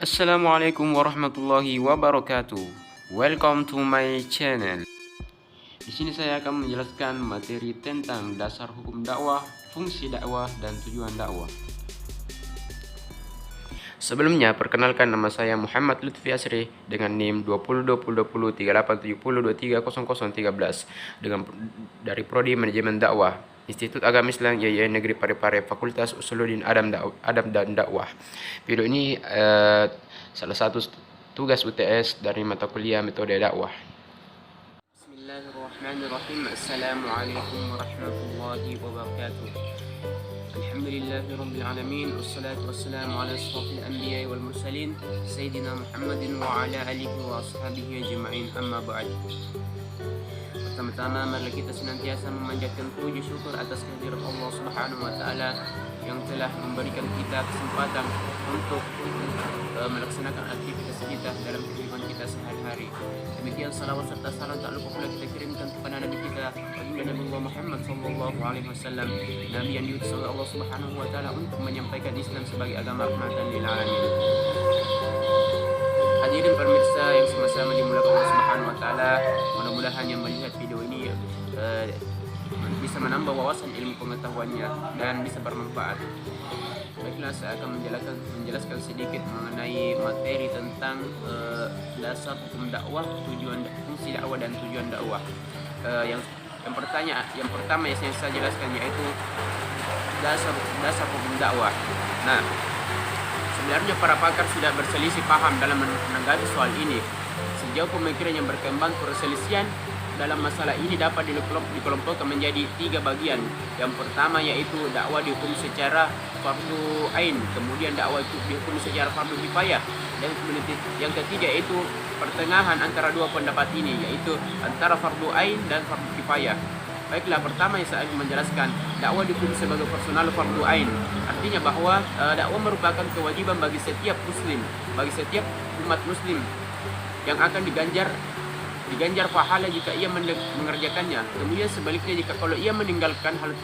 Assalamualaikum warahmatullahi wabarakatuh. Welcome to my channel. Di sini saya akan menjelaskan materi tentang dasar hukum dakwah, fungsi dakwah, dan tujuan dakwah. Sebelumnya, perkenalkan nama saya Muhammad Lutfi Asri dengan NIM 2020203870230013 dengan dari Prodi Manajemen Dakwah, Institut Agama Islam YIN Negeri Parepare, Fakultas Usuluddin Adab dan Dakwah. Video ini salah satu tugas UTS dari mata kuliah metode dakwah. Bismillahirrahmanirrahim. Assalamualaikum warahmatullahi wabarakatuh. Alhamdulillahi Rabbil Alamin. Wassalatu wassalamu ala ashrafil anbiya wal mursalin Sayyidina Muhammadin wa ala alihi wa ashabihi ajma'in, amma ba'd. Pertama-tama marilah kita senantiasa memanjatkan puji syukur atas kehadirat Allah Subhanahu wa taala yang telah memberikan kita kesempatan untuk melaksanakan aktivitas kita dalam kehidupan kita sehari-hari. Demikian salawat serta salam tak lupa pula kita kirimkan kepada Nabi kita baginda Nabi Muhammad sallallahu alaihi wasallam, Nabi yang diutus oleh Allah Subhanahu wa taala untuk menyampaikan Islam sebagai agama rahmatan lil alamin. Hadirin pemirsa yang sama-sama dimulakan Allah Subhanahu wa taala, mudah-mudahan yang melihat video ini bisa menambah wawasan ilmu pengetahuannya dan bisa bermanfaat. Baiklah, saya akan menjelaskan sedikit mengenai materi tentang dasar hukum dakwah, fungsi dakwah dan tujuan dakwah. Yang pertama yang saya jelaskan yaitu dasar hukum dakwah. Nah, sebenarnya para pakar sudah berselisih paham dalam menanggapi soal ini. Sejauh pemikiran yang berkembang, perselisihan dalam masalah ini dapat dikelompokkan menjadi 3 bagian. Yang pertama yaitu dakwah dihukum secara fardu ain, kemudian dakwah itu dihukum secara fardu kifayah, dan kemudian yang ketiga yaitu pertengahan antara dua pendapat ini, yaitu antara fardu ain dan fardu kifayah. Baiklah, pertama yang saya akan menjelaskan, dakwah dihukum sebagai personal fardu ain. Artinya bahwa dakwah merupakan kewajiban bagi setiap muslim, bagi setiap umat muslim yang akan diganjar pahala jika ia mengerjakannya. Kemudian sebaliknya, jika kalau ia meninggalkan hal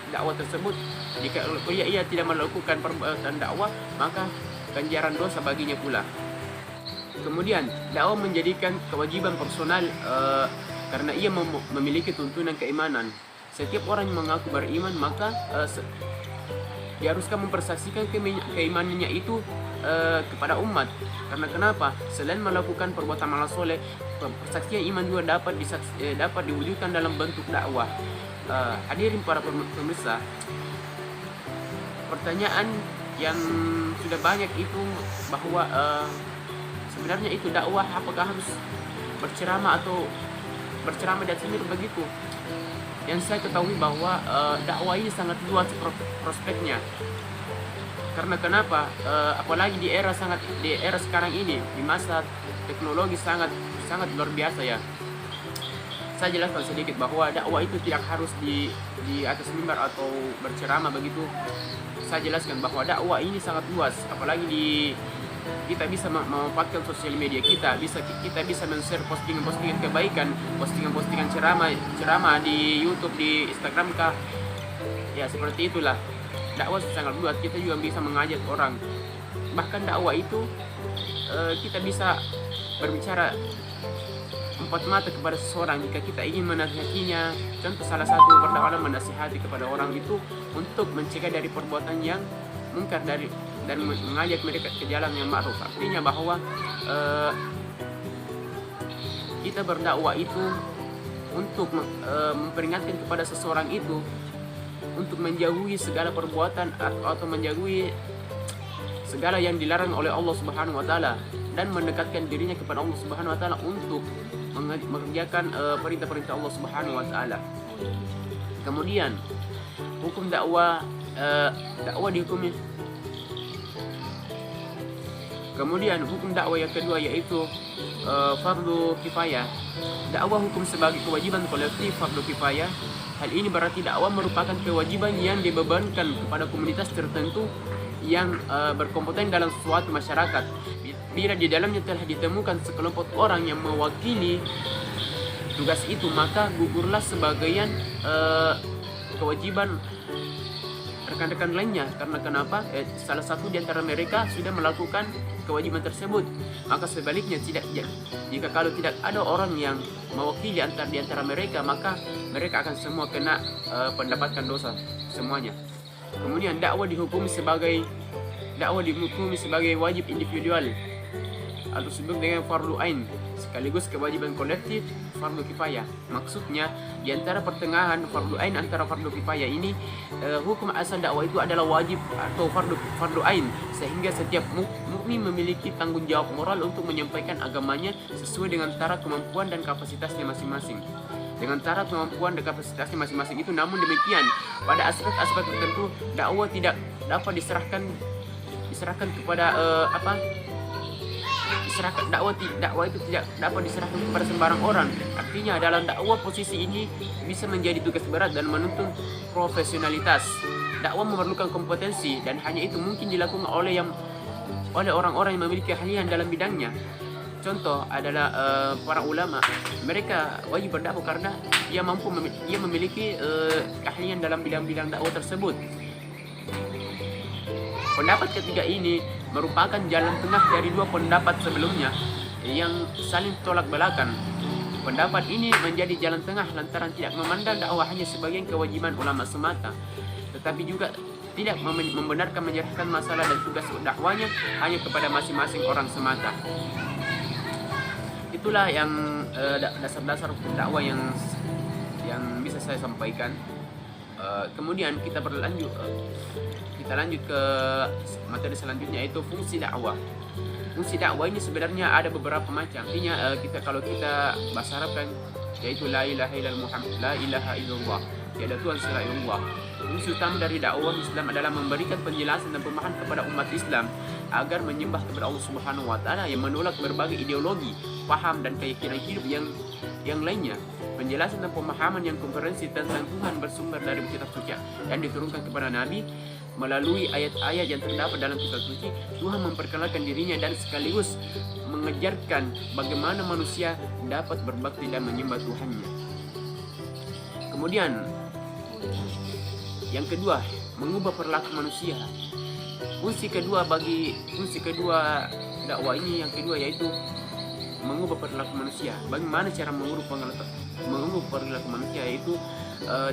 dakwah tersebut, jika ia tidak melakukan perbuatan dakwah, maka ganjaran dosa baginya pula. Kemudian dakwah menjadikan kewajiban personal karena ia memiliki tuntunan keimanan. Setiap orang yang mengaku beriman maka diharuskan mempersaksikan keimanannya itu kepada umat. Karena kenapa? Selain melakukan perbuatan amal soleh, persaksian iman juga dapat diwujudkan dalam bentuk dakwah. Hadirin para pemirsa, pertanyaan yang sudah banyak itu bahwa sebenarnya itu dakwah apakah harus berceramah atau berceramah dan sendiri begitu? Yang saya ketahui bahwa dakwah ini sangat luas prospeknya. Karena kenapa? Apalagi di era sekarang ini, di masa teknologi sangat luar biasa ya. Saya jelaskan sedikit bahwa dakwah itu tidak harus di atas mimbar atau berceramah begitu. Saya jelaskan bahwa dakwah ini sangat luas, apalagi kita bisa memanfaatkan sosial media kita bisa men-share postingan kebaikan, postingan ceramah di YouTube, di Instagram kah. Ya, seperti itulah. Dakwah sangat luas, kita juga bisa mengajak orang. Bahkan dakwah itu kita bisa berbicara empat mata kepada seseorang jika kita ingin menasihatinya. Contoh salah satu berdakwah menasihati kepada orang itu untuk mencegah dari perbuatan yang mungkar dan mengajak mereka ke jalan yang ma'ruf. Artinya bahwa kita berdakwah itu untuk memperingatkan kepada seseorang itu untuk menjauhi segala perbuatan atau menjauhi segala yang dilarang oleh Allah Subhanahu wa taala dan mendekatkan dirinya kepada Allah Subhanahu wa taala untuk mengerjakan perintah-perintah Allah Subhanahu wa taala. Kemudian hukum dakwah dihukumi. Kemudian hukum dakwah yang kedua yaitu fardu kifayah. Dakwah hukum sebagai kewajiban kolektif fardu kifayah. Hal ini berarti dakwah merupakan kewajiban yang dibebankan kepada komunitas tertentu yang berkompeten dalam suatu masyarakat. Bila di dalamnya telah ditemukan sekelompok orang yang mewakili tugas itu, maka gugurlah sebagian kewajiban rekan-rekan lainnya. Karena kenapa? Salah satu di antara mereka sudah melakukan kewajiban tersebut. Maka sebaliknya jika kalau tidak ada orang yang mewakili di antara mereka, maka mereka akan semua kena mendapatkan dosa semuanya. Kemudian dakwah dihukumi sebagai wajib individual atau disebut dengan fardu ain, sekaligus kewajiban kolektif fardu kifayah. Maksudnya di antara pertengahan fardu ain antara fardu kifayah ini, hukum asal dakwah itu adalah wajib atau fardu ain, sehingga setiap mukmin memiliki tanggung jawab moral untuk menyampaikan agamanya sesuai dengan tara kemampuan dan kapasitasnya masing-masing. Dengan cara kemampuan dan kapasitasnya masing-masing itu, namun demikian pada aspek-aspek tertentu dakwah tidak dapat diserahkan kepada dakwah itu tidak dapat diserahkan kepada sembarang orang. Artinya dalam dakwah posisi ini bisa menjadi tugas berat dan menuntut profesionalitas. Dakwah memerlukan kompetensi dan hanya itu mungkin dilakukan oleh orang-orang yang memiliki keahlian dalam bidangnya. Contoh adalah para ulama. Mereka wajib berdakwah karena ia memiliki keahlian dalam bidang-bidang dakwah tersebut. Pendapat ketiga ini merupakan jalan tengah dari dua pendapat sebelumnya yang saling tolak belakang. Pendapat ini menjadi jalan tengah lantaran tidak memandang dakwah hanya sebagai kewajiban ulama semata, tetapi juga tidak membenarkan menyerahkan masalah dan tugas dakwanya hanya kepada masing-masing orang semata. Itulah yang dasar-dasar dakwah yang bisa saya sampaikan. Kemudian kita lanjut ke materi selanjutnya, yaitu fungsi dakwah. Fungsi dakwah ini sebenarnya ada beberapa macam. Artinya kalau kita bahasa Arab kan, yaitu la ilaha illallah, tiada Tuhan selain Allah. Fungsi utama dari dakwah Islam adalah memberikan penjelasan dan pemahaman kepada umat Islam agar menyembah kepada Allah Subhanahu wa taala, yang menolak berbagai ideologi, paham dan keyakinan hidup yang lainnya. Penjelasan dan pemahaman yang komprehensif tentang Tuhan bersumber dari kitab suci dan diturunkan kepada Nabi melalui ayat-ayat yang terdapat dalam kitab suci. Tuhan memperkenalkan dirinya dan sekaligus mengajarkan bagaimana manusia dapat berbakti dan menyembah Tuhannya. Kemudian yang kedua, mengubah perilaku manusia. Fungsi kedua dakwah ini yang kedua, yaitu mengubah perilaku manusia. Bagaimana cara mengubah perilaku manusia? Yaitu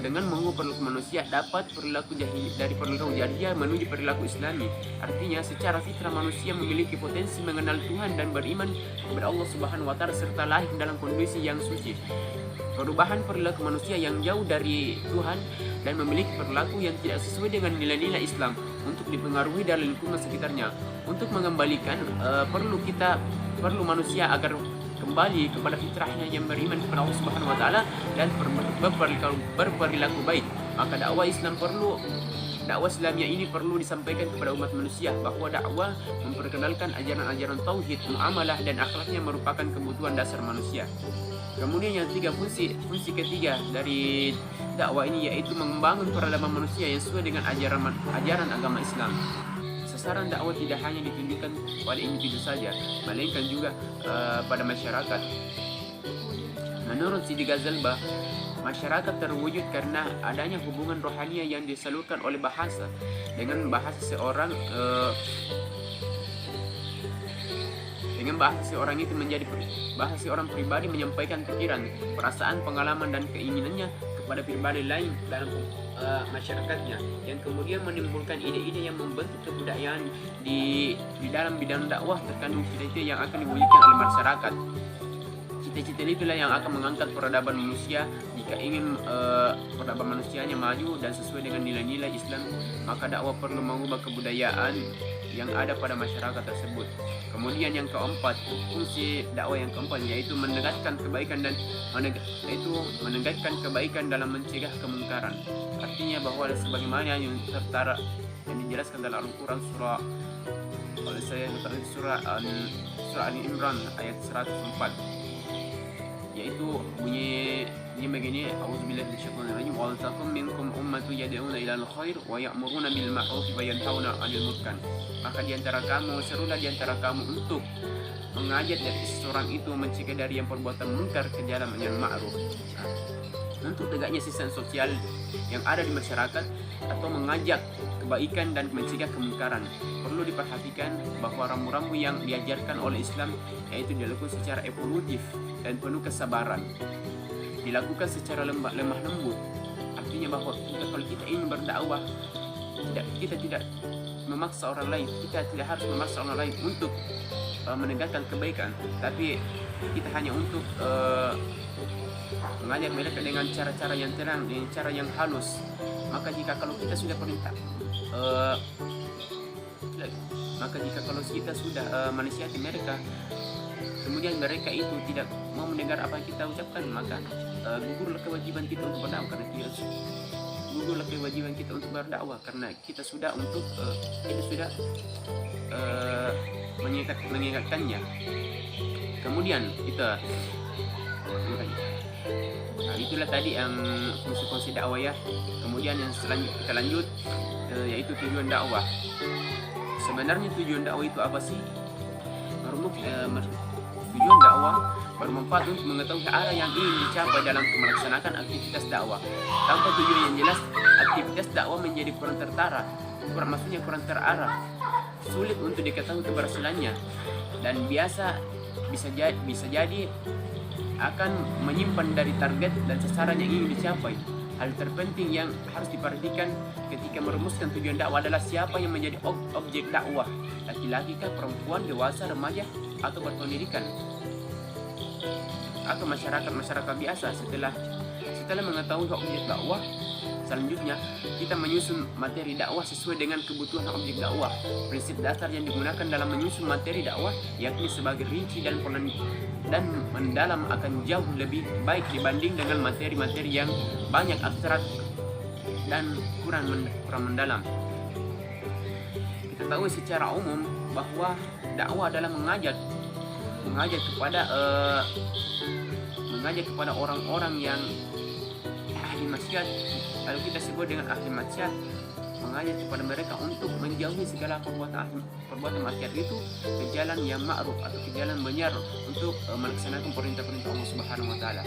dengan mengubah perilaku manusia dapat dari perilaku jahiliyah menuju perilaku Islami. Artinya secara fitrah manusia memiliki potensi mengenal Tuhan dan beriman kepada Allah Subhanahu wa taala serta lahir dalam kondisi yang suci. Perubahan perilaku manusia yang jauh dari Tuhan dan memiliki perilaku yang tidak sesuai dengan nilai-nilai Islam untuk dipengaruhi dari lingkungan sekitarnya. Untuk mengembalikan perlu manusia agar kembali kepada fitrahnya yang beriman kepada Allah Subhanahu wa taala dan berperilaku baik. Maka dakwah Islamiyah ini perlu disampaikan kepada umat manusia bahwa dakwah memperkenalkan ajaran-ajaran tauhid, muamalah dan akhlaknya merupakan kebutuhan dasar manusia. Kemudian yang ketiga, fungsi ketiga dari dakwah ini yaitu membangun peradaban manusia yang sesuai dengan ajaran agama Islam. Sasaran dakwah tidak hanya ditunjukkan pada individu saja, melainkan juga pada masyarakat. Menurut Sidi Ghazalbah, masyarakat terwujud karena adanya hubungan rohania yang disalurkan oleh bahasa. Dengan bahasa seorang itu menjadi bahasa seorang pribadi menyampaikan pikiran, perasaan, pengalaman dan keinginannya kepada pribadi lain dalam masyarakatnya, yang kemudian menimbulkan ide-ide yang membentuk kebudayaan di dalam bidang dakwah. Terkandung cita-cita yang akan diwujudkan oleh masyarakat. Cita-cita itulah yang akan mengangkat peradaban manusia. Jika ingin peradaban manusianya maju dan sesuai dengan nilai-nilai Islam, maka dakwah perlu mengubah kebudayaan yang ada pada masyarakat tersebut. Kemudian yang keempat, fungsi dakwah yang keempat yaitu menegakkan kebaikan dalam mencegah kemungkaran. Artinya bahwa sebagaimana yang dijelaskan dalam Al-Quran surah Ali Imran ayat 104, yaitu bunyi begini, a'udzubillahi minasyaitonir rajim, wa takum minkum ummatun yad'una ilal khair wa ya'muruna bil ma'ruf wa yanhauna 'anil munkar. Maka serulah di antara kamu untuk mengajak dari seseorang itu mencegah dari yang perbuatan munkar ke jalan yang ma'ruf. untuk tegaknya sistem sosial yang ada di masyarakat atau mengajak kebaikan dan mencegah kemungkaran. Perlu diperhatikan bahwa rambu-rambu yang diajarkan oleh Islam yaitu dilakukan secara evolutif dan penuh kesabaran, dilakukan secara lemah lembut. Artinya bahwa kalau kita ingin berdakwah, kita tidak memaksa orang lain, kita tidak harus memaksa orang lain untuk menegakkan kebaikan, tapi kita hanya untuk mengajak mereka dengan cara-cara yang tenang, dengan cara yang halus. Maka jika kalau kita sudah perintah, kalau kita sudah menasihati mereka, kemudian mereka itu tidak mau mendengar apa yang kita ucapkan, maka gugurlah kewajiban kita untuk berdakwah, karena gugurlah kewajiban kita untuk berdakwah karena kita sudah mengingatkannya. Kemudian itulah tadi yang fungsi-fungsi dakwah ya. Kemudian yang selanjutnya kita lanjut yaitu tujuan dakwah. Sebenarnya tujuan dakwah itu apa sih? Tujuan dakwah bermanfaat untuk mengetahui arah yang ingin dicapai dalam melaksanakan aktivitas dakwah. Tanpa tujuan yang jelas, aktivitas dakwah menjadi kurang terarah, sulit untuk diketahui keberhasilannya, dan bisa jadi akan menyimpan dari target dan sasaran yang ingin dicapai. Hal terpenting yang harus diperhatikan ketika merumuskan tujuan dakwah adalah siapa yang menjadi objek dakwah, laki-laki kah, perempuan, dewasa, remaja, atau berpendidikan, atau masyarakat biasa. Setelah mengetahui objek dakwah, selanjutnya kita menyusun materi dakwah sesuai dengan kebutuhan objek dakwah. Prinsip dasar yang digunakan dalam menyusun materi dakwah yakni sebagai rinci dan mendalam akan jauh lebih baik dibanding dengan materi-materi yang banyak abstrak dan kurang mendalam. Kita tahu secara umum bahwa dakwah adalah mengajak kepada orang-orang yang ahli maksiat. Lalu kita sebut dengan ahli maksiat, mengajak kepada mereka untuk menjauhi segala perbuatan maksiat itu ke jalan yang ma'ruf atau ke jalan benar untuk melaksanakan perintah-perintah Allah Subhanahu wa taala.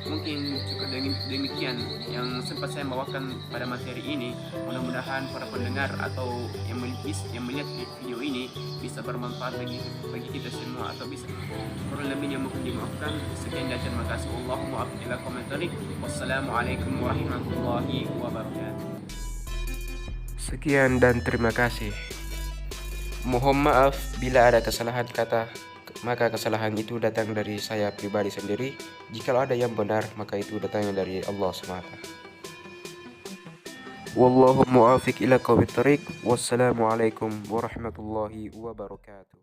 Mungkin cukup demikian yang sempat saya bawakan pada materi ini. Mudah-mudahan para pendengar atau yang melihat video ini bisa bermanfaat bagi kita semua, atau bisa kurang lebihnya mungkin dimaafkan. Sekian dan terima kasih. Allahumma a'afila komentarik. Wassalamualaikum warahmatullahi wabarakatuh. Sekian dan terima kasih. Mohon maaf bila ada kesalahan kata, maka kesalahan itu datang dari saya pribadi sendiri. Jika ada yang benar, maka itu datangnya dari Allah SWT. Wallahu muwaffiq ila qawmit thariq. Wassalamualaikum warahmatullahi wabarakatuh.